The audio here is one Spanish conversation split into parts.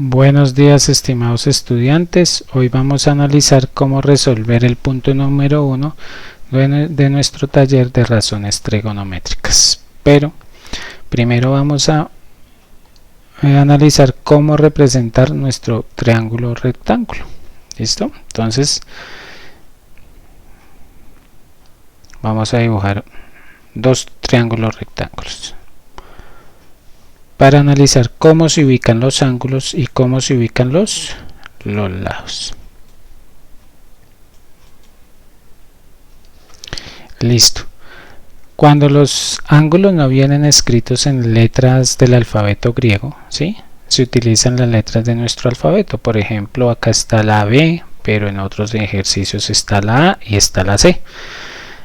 Buenos días, estimados estudiantes. Hoy vamos a analizar cómo resolver el punto número 1 de nuestro taller de razones trigonométricas. Pero primero vamos a analizar cómo representar nuestro triángulo rectángulo. ¿Listo? Entonces vamos a dibujar dos triángulos rectángulos para analizar cómo se ubican los ángulos y cómo se ubican los lados. Listo. Cuando los ángulos no vienen escritos en letras del alfabeto griego, ¿sí?, se utilizan las letras de nuestro alfabeto. Por ejemplo, acá está la B, pero en otros ejercicios está la A y está la C.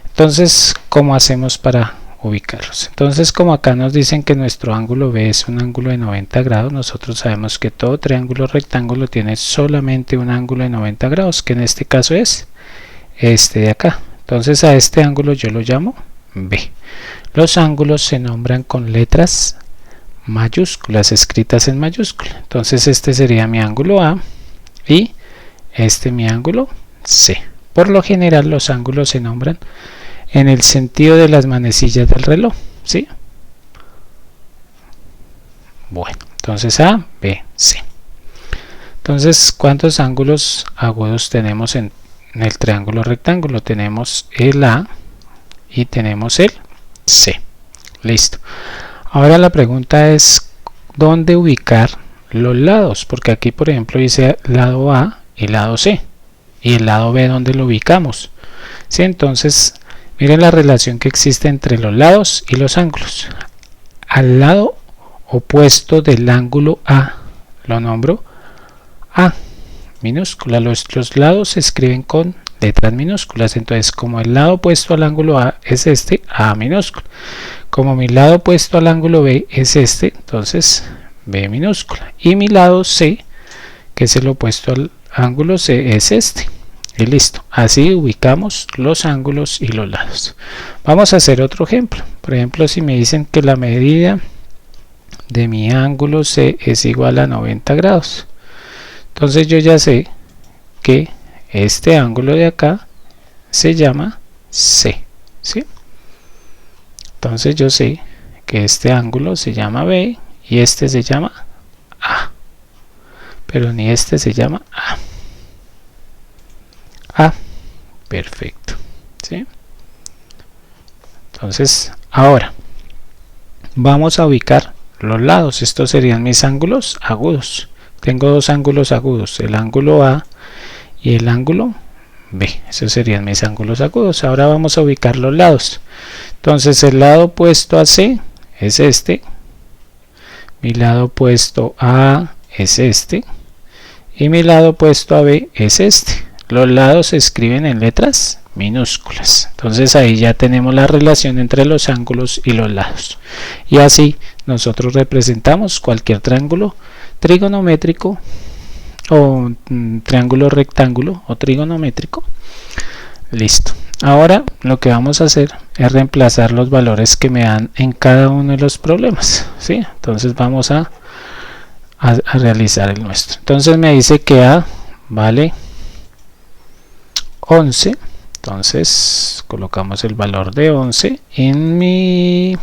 Entonces, ¿cómo hacemos para ubicarlos? Entonces, como acá nos dicen que nuestro ángulo B es un ángulo de 90 grados, nosotros sabemos que todo triángulo rectángulo tiene solamente un ángulo de 90 grados, que en este caso es este de acá. Entonces a este ángulo yo lo llamo B. Los ángulos se nombran con letras mayúsculas, escritas en mayúscula. Entonces este sería mi ángulo A y este mi ángulo C. Por lo general los ángulos se nombran en el sentido de las manecillas del reloj, ¿sí? Bueno, entonces A, B, C. Entonces, ¿cuántos ángulos agudos tenemos en el triángulo rectángulo? Tenemos el A y tenemos el C. Listo. Ahora la pregunta es ¿dónde ubicar los lados? Porque aquí, por ejemplo, dice lado A y lado C. ¿Y el lado B dónde lo ubicamos? ¿Sí? Entonces, miren la relación que existe entre los lados y los ángulos. Al lado opuesto del ángulo A lo nombro A minúscula. Los lados se escriben con letras minúsculas. Entonces, como el lado opuesto al ángulo A es este, A minúscula. Como mi lado opuesto al ángulo B es este, entonces B minúscula. Y mi lado C, que es el opuesto al ángulo C, es este. Y listo. Así ubicamos los ángulos y los lados. Vamos a hacer otro ejemplo. Por ejemplo, si me dicen que la medida de mi ángulo C es igual a 90 grados. Entonces yo ya sé que este ángulo de acá se llama C, ¿sí? Entonces yo sé que este ángulo se llama B y este se llama A. Pero ni este se llama A. Perfecto, ¿sí? Entonces ahora vamos a ubicar los lados. Estos serían mis ángulos agudos. Tengo dos ángulos agudos, el ángulo A y el ángulo B. Esos serían mis ángulos agudos. Ahora vamos a ubicar los lados. Entonces el lado opuesto a C es este, mi lado opuesto a A es este y mi lado opuesto a B es este. Los lados se escriben en letras minúsculas. Entonces ahí ya tenemos la relación entre los ángulos y los lados. Y así nosotros representamos cualquier triángulo trigonométrico o triángulo rectángulo o trigonométrico. Listo. Ahora lo que vamos a hacer es reemplazar los valores que me dan en cada uno de los problemas, ¿sí? Entonces vamos a realizar el nuestro. Entonces me dice que A vale 11. Entonces colocamos el valor de 11. En mi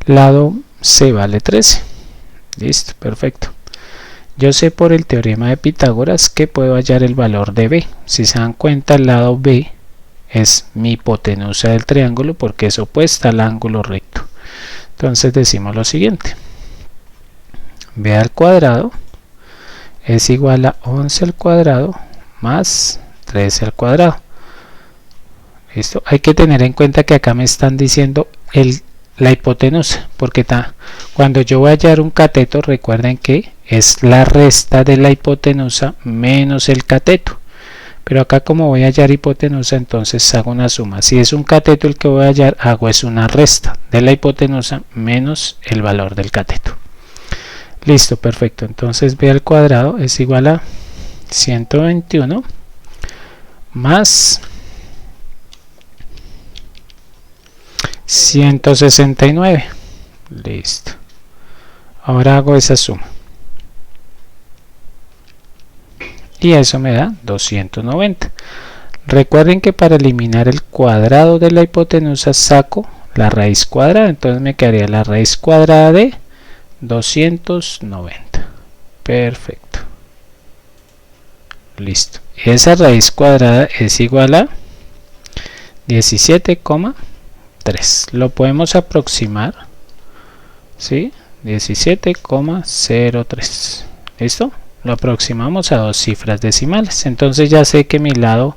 lado C vale 13. Listo, perfecto. Yo sé por el teorema de Pitágoras que puedo hallar el valor de B. Si se dan cuenta, el lado B es mi hipotenusa del triángulo porque es opuesta al ángulo recto. Entonces decimos lo siguiente. B al cuadrado es igual a 11 al cuadrado más 13 al cuadrado. ¿Listo? Hay que tener en cuenta que acá me están diciendo la hipotenusa, porque cuando yo voy a hallar un cateto, recuerden que es la resta de la hipotenusa menos el cateto. Pero acá como voy a hallar hipotenusa, entonces hago una suma. Si es un cateto el que voy a hallar, hago es una resta de la hipotenusa menos el valor del cateto. Listo, perfecto. Entonces B al cuadrado es igual a 121 más 169. Listo. Ahora hago esa suma. y eso me da 290. Recuerden que para eliminar el cuadrado de la hipotenusa saco la raíz cuadrada, entonces me quedaría la raíz cuadrada de 290. Perfecto. Listo. Esa raíz cuadrada es igual a 17,3. Lo podemos aproximar, ¿sí? 17,03. ¿Listo? Lo aproximamos a dos cifras decimales. Entonces ya sé que mi lado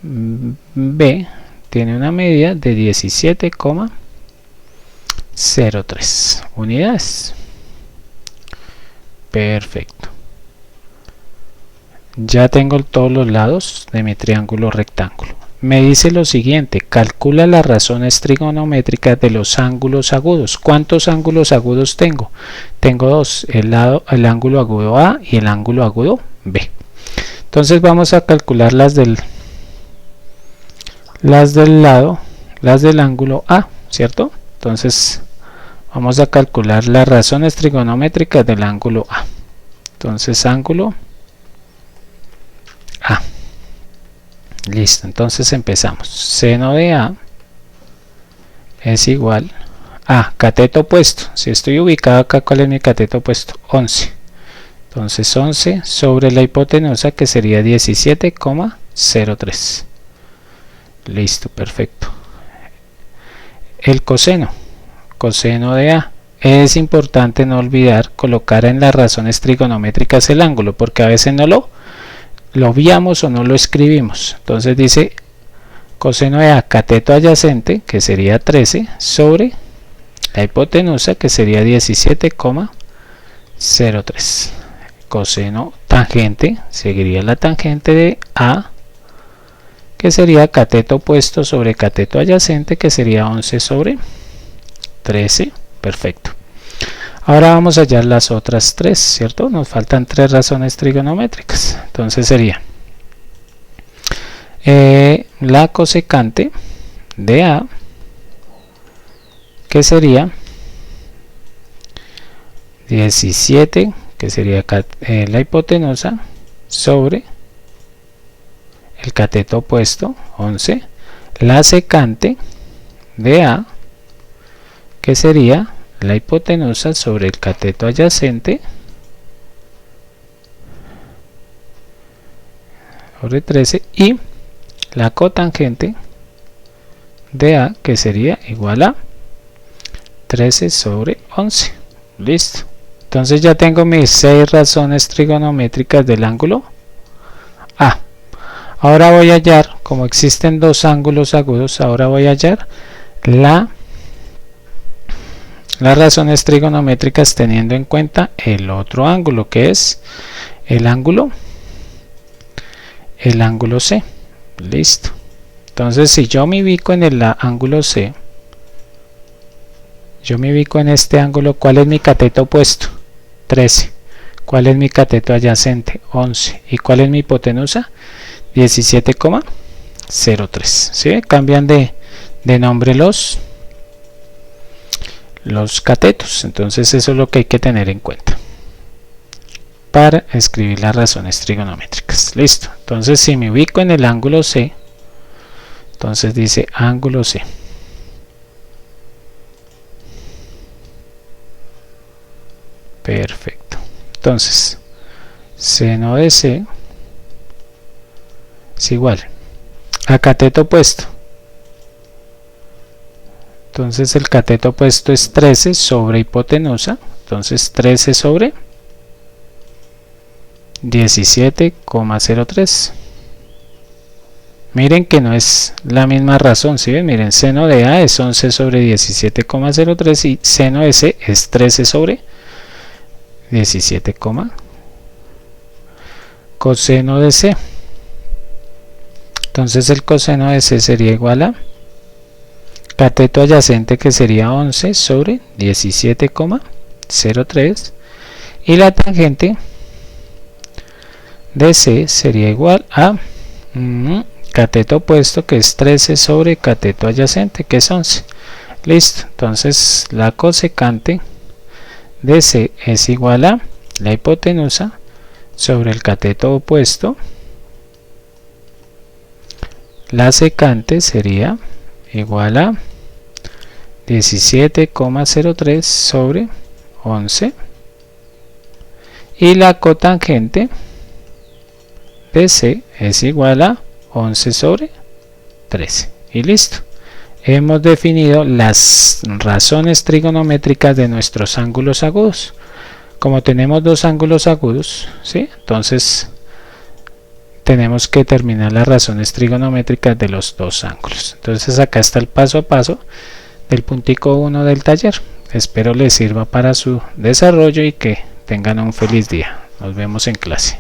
B tiene una medida de 17,03 unidades. Perfecto. Ya tengo todos los lados de mi triángulo rectángulo. Me dice lo siguiente: calcula las razones trigonométricas de los ángulos agudos. ¿Cuántos ángulos agudos tengo? Tengo dos, el ángulo agudo A y el ángulo agudo B. Entonces vamos a calcular las del ángulo A, ¿cierto? Entonces vamos a calcular las razones trigonométricas del ángulo A. Entonces ángulo A. Listo, entonces empezamos. Seno de A es igual a cateto opuesto. Si estoy ubicado acá, ¿cuál es mi cateto opuesto? 11. Entonces 11 sobre la hipotenusa, que sería 17,03. Listo, perfecto. El coseno de A. Es importante no olvidar colocar en las razones trigonométricas el ángulo, porque a veces no lo obviamos o no lo escribimos. Entonces dice coseno de A, cateto adyacente, que sería 13, sobre la hipotenusa, que sería 17,03. Coseno tangente, seguiría la tangente de A, que sería cateto opuesto sobre cateto adyacente, que sería 11 sobre 13. Perfecto. Ahora vamos a hallar las otras tres, ¿cierto? Nos faltan tres razones trigonométricas. Entonces sería la cosecante de A, que sería 17, que sería la hipotenusa, sobre el cateto opuesto, 11. La secante de A, que sería la hipotenusa sobre el cateto adyacente, sobre 13, y la cotangente de A, que sería igual a 13 sobre 11. Listo. Entonces ya tengo mis 6 razones trigonométricas del ángulo A. Ahora voy a hallar, como existen dos ángulos agudos, ahora voy a hallar las razones trigonométricas teniendo en cuenta el otro ángulo, que es el ángulo C. Listo. Entonces si yo me ubico en el ángulo C, yo me ubico en este ángulo, ¿cuál es mi cateto opuesto? 13. ¿Cuál es mi cateto adyacente? 11. ¿Y cuál es mi hipotenusa? 17,03. ¿Sí? Cambian de nombre los catetos. Entonces eso es lo que hay que tener en cuenta para escribir las razones trigonométricas. Listo. Entonces si me ubico en el ángulo C, entonces dice ángulo C. Perfecto. Entonces seno de C es igual a cateto opuesto. Entonces el cateto opuesto es 13 sobre hipotenusa. Entonces 13 sobre 17,03. Miren que no es la misma razón, ¿sí ven? Miren, seno de A es 11 sobre 17,03 y seno de C es 13 sobre 17, coseno de C. Entonces el coseno de C sería igual a cateto adyacente, que sería 11 sobre 17,03, y la tangente de C sería igual a cateto opuesto, que es 13 sobre cateto adyacente, que es 11. Listo. Entonces la cosecante de C es igual a la hipotenusa sobre el cateto opuesto, la secante sería igual a 17,03 sobre 11 y la cotangente de C es igual a 11 sobre 13 y listo. Hemos definido las razones trigonométricas de nuestros ángulos agudos. Como tenemos dos ángulos agudos, ¿sí? Entonces tenemos que determinar las razones trigonométricas de los dos ángulos. Entonces acá está el paso a paso del puntico 1 del taller. Espero les sirva para su desarrollo y que tengan un feliz día. Nos vemos en clase.